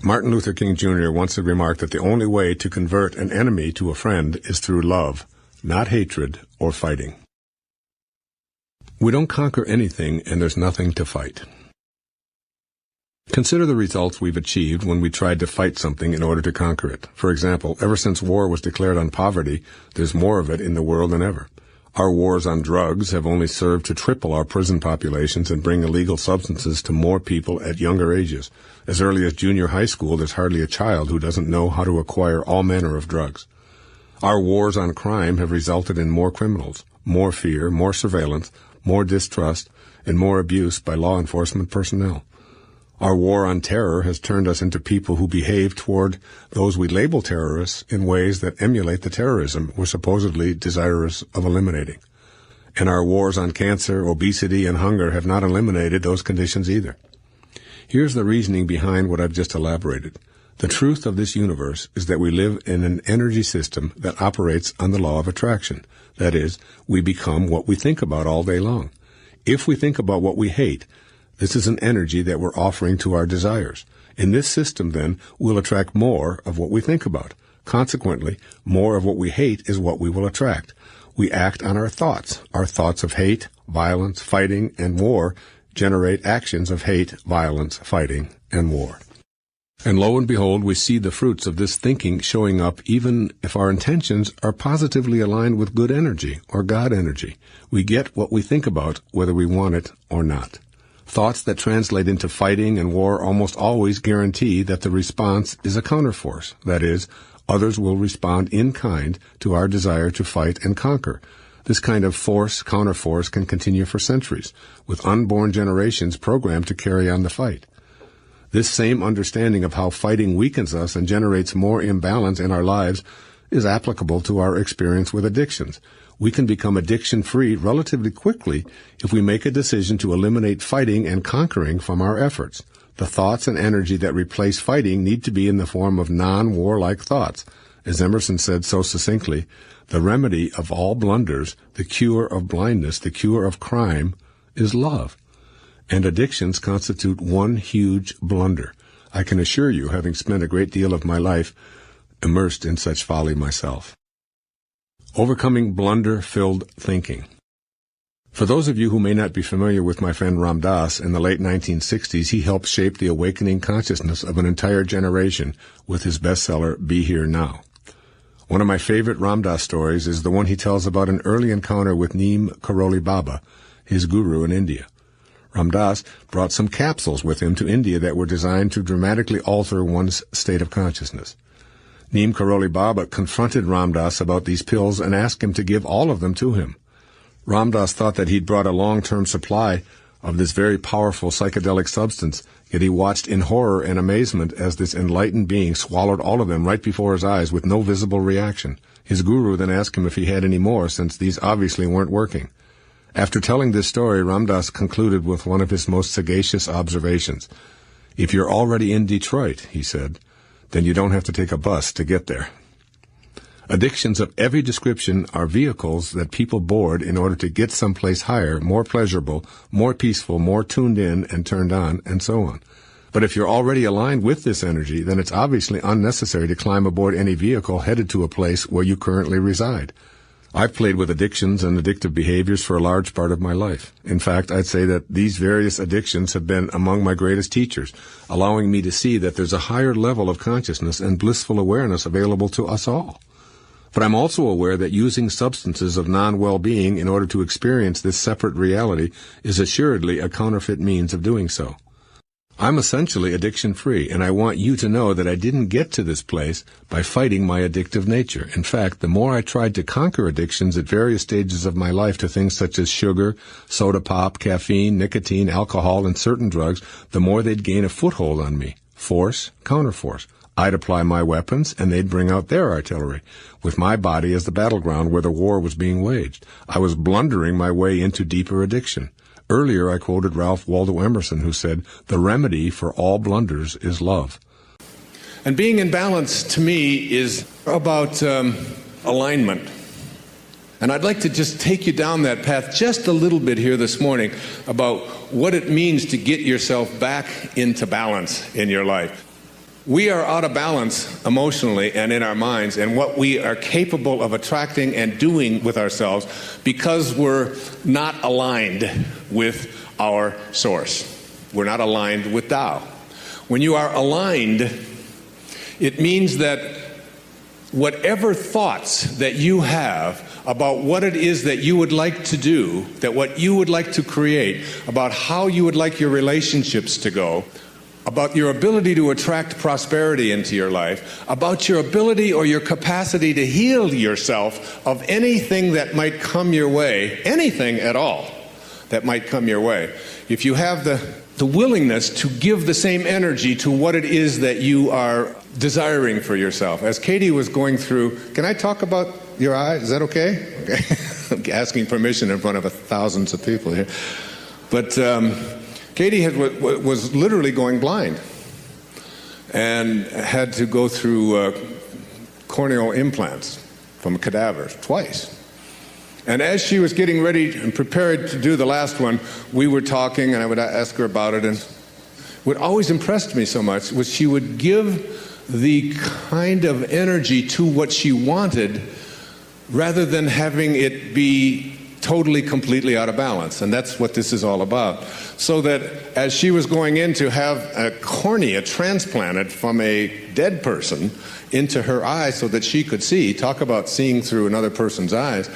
Martin Luther King Jr. once had remarked that the only way to convert an enemy to a friend is through love, not hatred or fighting. We don't conquer anything, and there's nothing to fight. Consider the results we've achieved when we tried to fight something in order to conquer it. For example, ever since war was declared on poverty, there's more of it in the world than ever. Our wars on drugs have only served to triple our prison populations and bring illegal substances to more people at younger ages. As early as junior high school, there's hardly a child who doesn't know how to acquire all manner of drugs. Our wars on crime have resulted in more criminals, more fear, more surveillance, more distrust, and more abuse by law enforcement personnel. Our war on terror has turned us into people who behave toward those we label terrorists in ways that emulate the terrorism we're supposedly desirous of eliminating. And our wars on cancer, obesity, and hunger have not eliminated those conditions either. Here's the reasoning behind what I've just elaborated. The truth of this universe is that we live in an energy system that operates on the law of attraction. That is, we become what we think about all day long. If we think about what we hate, this is an energy that we're offering to our desires. In this system, then, we'll attract more of what we think about. Consequently, more of what we hate is what we will attract. We act on our thoughts. Our thoughts of hate, violence, fighting, and war generate actions of hate, violence, fighting, and war. And lo and behold, we see the fruits of this thinking showing up even if our intentions are positively aligned with good energy or God energy. We get what we think about, whether we want it or not. Thoughts that translate into fighting and war almost always guarantee that the response is a counterforce. That is, others will respond in kind to our desire to fight and conquer. This kind of counterforce can continue for centuries, with unborn generations programmed to carry on the fight. This same understanding of how fighting weakens us and generates more imbalance in our lives is applicable to our experience with addictions. We can become addiction-free relatively quickly if we make a decision to eliminate fighting and conquering from our efforts. The thoughts and energy that replace fighting need to be in the form of non-warlike thoughts. As Emerson said so succinctly, the remedy of all blunders, the cure of blindness, the cure of crime, is love. And addictions constitute one huge blunder. I can assure you, having spent a great deal of my life immersed in such folly myself. Overcoming blunder-filled thinking. For those of you who may not be familiar with my friend Ram Dass, in the late 1960s, he helped shape the awakening consciousness of an entire generation with his bestseller, Be Here Now. One of my favorite Ram Dass stories is the one he tells about an early encounter with Neem Karoli Baba, his guru in India. Ram Dass brought some capsules with him to India that were designed to dramatically alter one's state of consciousness. Neem Karoli Baba confronted Ram Dass about these pills and asked him to give all of them to him. Ram Dass thought that he'd brought a long-term supply of this very powerful psychedelic substance, yet he watched in horror and amazement as this enlightened being swallowed all of them right before his eyes with no visible reaction. His guru then asked him if he had any more, since these obviously weren't working. After telling this story, Ram Dass concluded with one of his most sagacious observations. "If you're already in Detroit," he said, "then you don't have to take a bus to get there." Addictions of every description are vehicles that people board in order to get someplace higher, more pleasurable, more peaceful, more tuned in and turned on, and so on. But if you're already aligned with this energy, then it's obviously unnecessary to climb aboard any vehicle headed to a place where you currently reside. I've played with addictions and addictive behaviors for a large part of my life. In fact, I'd say that these various addictions have been among my greatest teachers, allowing me to see that there's a higher level of consciousness and blissful awareness available to us all. But I'm also aware that using substances of non-well-being in order to experience this separate reality is assuredly a counterfeit means of doing so. I'm essentially addiction-free, and I want you to know that I didn't get to this place by fighting my addictive nature. In fact, the more I tried to conquer addictions at various stages of my life to things such as sugar, soda pop, caffeine, nicotine, alcohol, and certain drugs, the more they'd gain a foothold on me. Force, counterforce. I'd apply my weapons, and they'd bring out their artillery, with my body as the battleground where the war was being waged. I was blundering my way into deeper addiction. Earlier, I quoted Ralph Waldo Emerson, who said, "The remedy for all blunders is love." And being in balance, to me, is about alignment. And I'd like to just take you down that path just a little bit here this morning about what it means to get yourself back into balance in your life. We are out of balance emotionally and in our minds and what we are capable of attracting and doing with ourselves because we're not aligned with our source. We're not aligned with Tao. When you are aligned, it means that whatever thoughts that you have about what it is that you would like to do, that what you would like to create, about how you would like your relationships to go, about your ability to attract prosperity into your life, about your ability or your capacity to heal yourself of anything that might come your way, anything at all that might come your way. If you have the willingness to give the same energy to what it is that you are desiring for yourself. As Katie was going through, can I talk about your eye? Is that okay? Okay. I'm asking permission in front of thousands of people here. But Katie was literally going blind and had to go through corneal implants from cadavers twice. And as she was getting ready and prepared to do the last one, we were talking and I would ask her about it. And what always impressed me so much was she would give the kind of energy to what she wanted rather than having it be totally, completely out of balance. And that's what this is all about. So that as she was going in to have a cornea transplanted from a dead person into her eye so that she could see, talk about seeing through another person's eyes,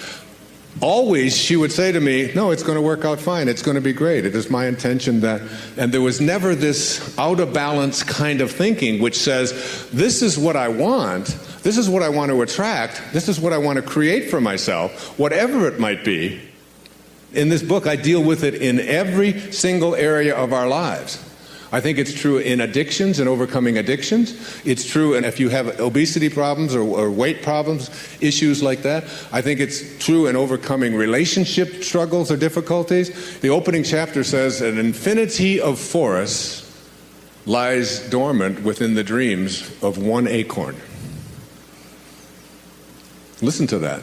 always she would say to me, no, it's going to work out fine. It's going to be great. It is my intention that, and there was never this out of balance kind of thinking which says, this is what I want. This is what I want to attract. This is what I want to create for myself, whatever it might be. In this book, I deal with it in every single area of our lives. I think it's true in addictions and overcoming addictions. It's true and if you have obesity problems or weight problems, issues like that. I think it's true in overcoming relationship struggles or difficulties. The opening chapter says, an infinity of forests lies dormant within the dreams of one acorn. Listen to that.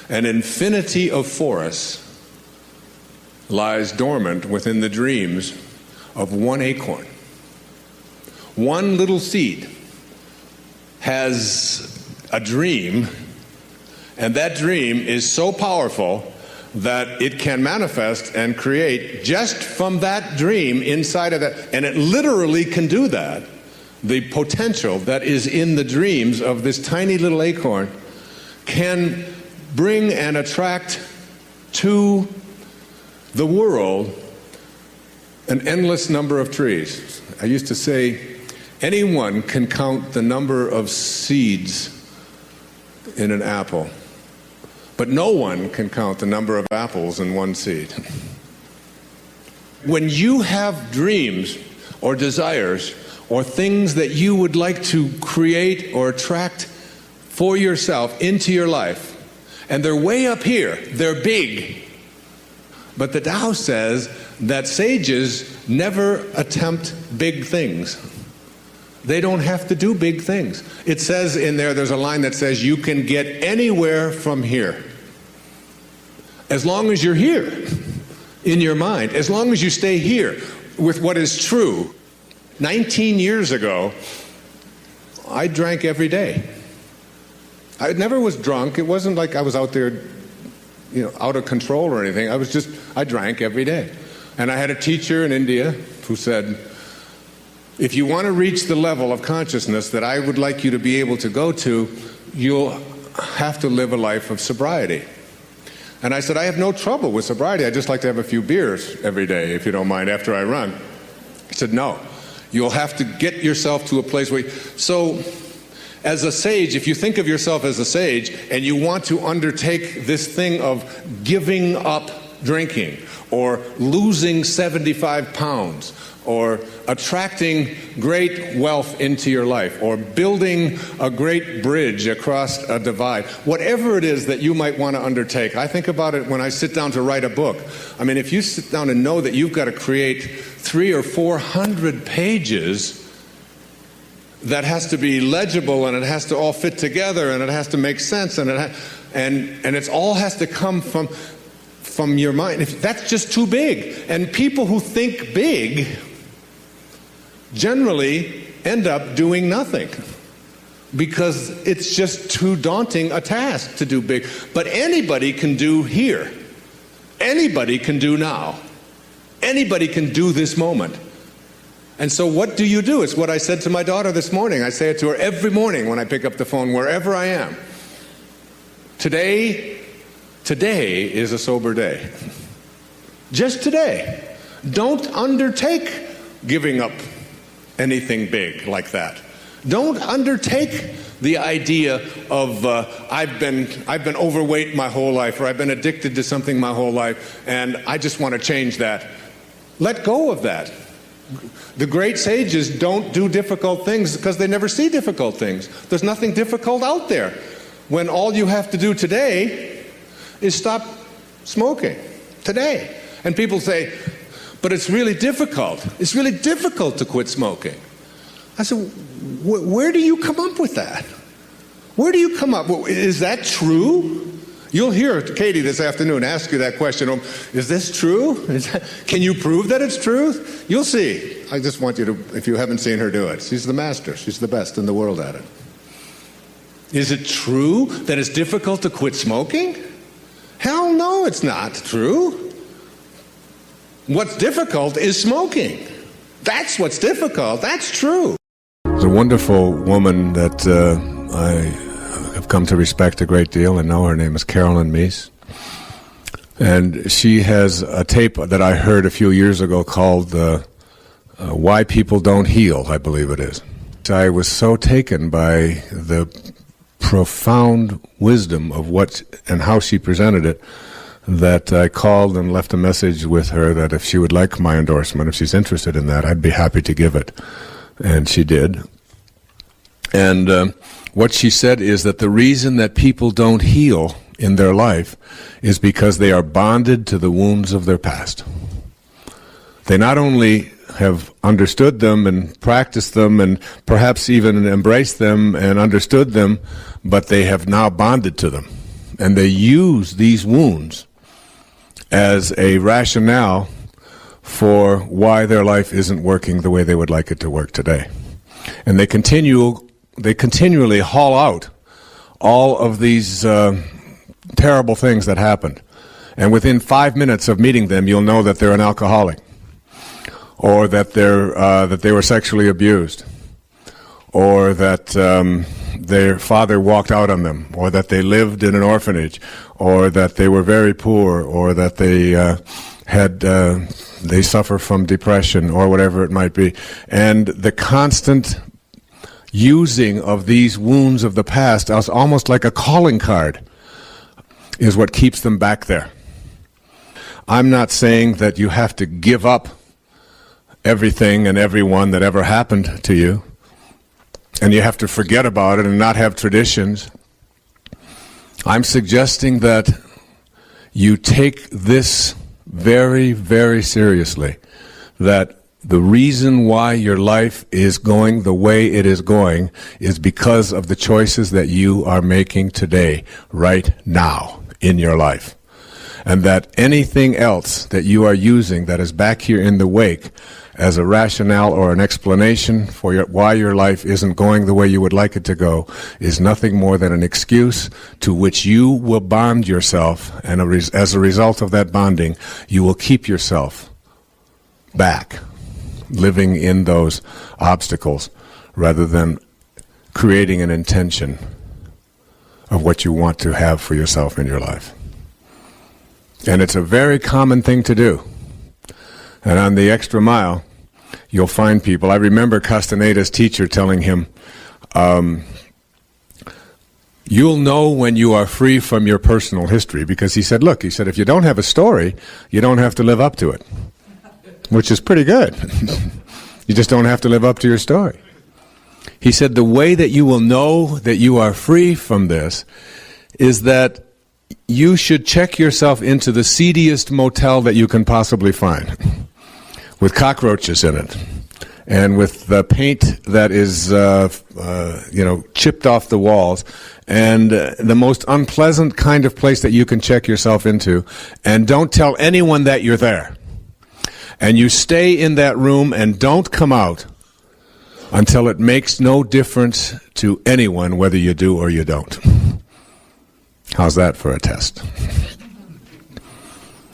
An infinity of forests lies dormant within the dreams of one acorn. One little seed has a dream, and that dream is so powerful that it can manifest and create just from that dream inside of that, and it literally can do that. The potential that is in the dreams of this tiny little acorn can bring and attract to the world an endless number of trees. I used to say, anyone can count the number of seeds in an apple, but no one can count the number of apples in one seed. When you have dreams or desires or things that you would like to create or attract for yourself into your life, and they're way up here, they're big, but the Tao says that sages never attempt big things. They don't have to do big things. It says in there's a line that says you can get anywhere from here. As long as you're here in your mind, as long as you stay here with what is true. 19 years ago, I drank every day. I never was drunk. It wasn't like I was out there, out of control or anything. I drank every day. And I had a teacher in India who said, if you want to reach the level of consciousness that I would like you to be able to go to, you'll have to live a life of sobriety. And I said, I have no trouble with sobriety. I just like to have a few beers every day, if you don't mind, after I run. He said, no, you'll have to get yourself to a place where so as a sage, if you think of yourself as a sage and you want to undertake this thing of giving up drinking or losing 75 pounds or attracting great wealth into your life or building a great bridge across a divide, whatever it is that you might want to undertake. I think about it when I sit down to write a book. I mean, if you sit down and know that you've got to create 300 or 400 pages that has to be legible and it has to all fit together and it has to make sense and it all has to come from your mind. If that's just too big. And people who think big generally end up doing nothing, because it's just too daunting a task to do big. But anybody can do here. Anybody can do now. Anybody can do this moment. And so what do you do? It's what I said to my daughter this morning. I say it to her every morning when I pick up the phone, wherever I am. Today is a sober day. Just today. Don't undertake giving up anything big like that. Don't undertake the idea of I've been overweight my whole life, or I've been addicted to something my whole life, and I just want to change that. Let go of that. The great sages don't do difficult things because they never see difficult things. There's nothing difficult out there when all you have to do today is stop smoking. Today. And people say, but it's really difficult. It's really difficult to quit smoking. I said, where do you come up with that? Where do you come up? Is that true? You'll hear Katie this afternoon ask you that question. Is this true? Can you prove that it's true? You'll see. I just want you to, if you haven't seen her do it. She's the master. She's the best in the world at it. Is it true that it's difficult to quit smoking? Hell no, it's not true. What's difficult is smoking. That's what's difficult. That's true. There's a wonderful woman that I have come to respect a great deal and know. Her name is Carolyn Meese. And she has a tape that I heard a few years ago called Why People Don't Heal, I believe it is. I was so taken by the profound wisdom of what and how she presented it that I called and left a message with her that if she would like my endorsement, if she's interested in that, I'd be happy to give it. And she did. And what she said is that the reason that people don't heal in their life is because they are bonded to the wounds of their past. They not only have understood them and practiced them and perhaps even embraced them and understood them, but they have now bonded to them. And they use these wounds as a rationale for why their life isn't working the way they would like it to work today. And they continually haul out all of these terrible things that happened. And within 5 minutes of meeting them, you'll know that they're an alcoholic, or that they were sexually abused, or that their father walked out on them, or that they lived in an orphanage, or that they were very poor, or that they suffer from depression, or whatever it might be. And the constant using of these wounds of the past as almost like a calling card is what keeps them back there. I'm not saying that you have to give up everything and everyone that ever happened to you, and you have to forget about it and not have traditions. I'm suggesting that you take this very, very seriously, that the reason why your life is going the way it is going is because of the choices that you are making today, right now in your life. And that anything else that you are using that is back here in the wake as a rationale or an explanation for why your life isn't going the way you would like it to go is nothing more than an excuse to which you will bond yourself, and as a result of that bonding, you will keep yourself back, living in those obstacles, rather than creating an intention of what you want to have for yourself in your life. And it's a very common thing to do. And on the extra mile, you'll find people. I remember Castaneda's teacher telling him, you'll know when you are free from your personal history, because he said, look, if you don't have a story, you don't have to live up to it, which is pretty good. You just don't have to live up to your story. He said the way that you will know that you are free from this is that you should check yourself into the seediest motel that you can possibly find, with cockroaches in it, and with the paint that is, chipped off the walls, and the most unpleasant kind of place that you can check yourself into, and don't tell anyone that you're there. And you stay in that room and don't come out until it makes no difference to anyone whether you do or you don't. How's that for a test?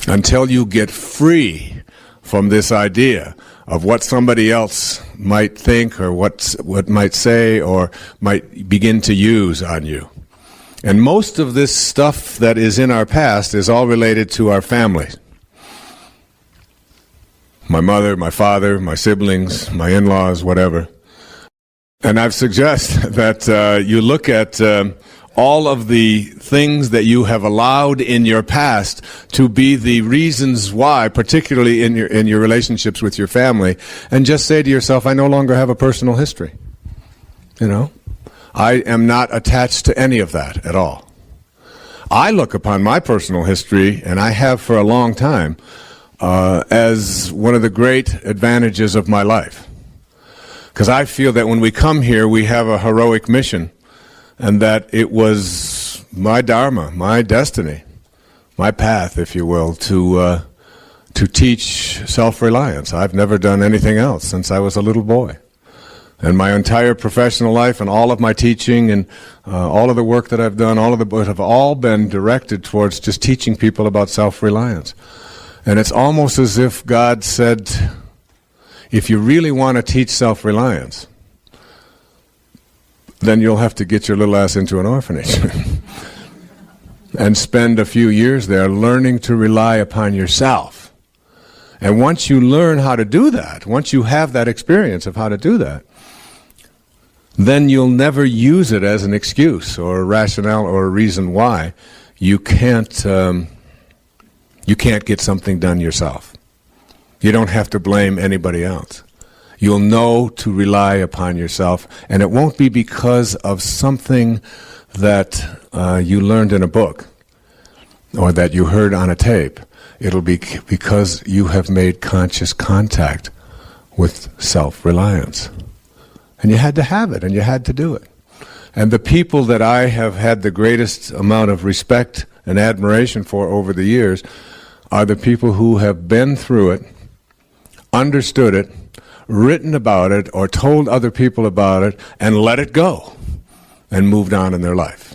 Until you get free from this idea of what somebody else might think or what might say or might begin to use on you. And most of this stuff that is in our past is all related to our family. My mother, my father, my siblings, my in-laws, whatever. And I've suggested that you look at all of the things that you have allowed in your past to be the reasons why, particularly in your relationships with your family, and just say to yourself, I no longer have a personal history. You know? I am not attached to any of that at all. I look upon my personal history, and I have for a long time, as one of the great advantages of my life. Because I feel that when we come here, we have a heroic mission, and that it was my dharma, my destiny, my path, if you will, to teach self-reliance. I've never done anything else since I was a little boy. And my entire professional life and all of my teaching and all of the work that I've done, all of the books have all been directed towards just teaching people about self-reliance. And it's almost as if God said, if you really want to teach self-reliance, then you'll have to get your little ass into an orphanage and spend a few years there learning to rely upon yourself. And once you learn how to do that, once you have that experience of how to do that, then you'll never use it as an excuse or a rationale or a reason why you can't get something done yourself. You don't have to blame anybody else. You'll know to rely upon yourself, and it won't be because of something that you learned in a book or that you heard on a tape. It'll be because you have made conscious contact with self-reliance. And you had to have it, and you had to do it. And the people that I have had the greatest amount of respect and admiration for over the years are the people who have been through it, understood it, written about it, or told other people about it, and let it go, and moved on in their life.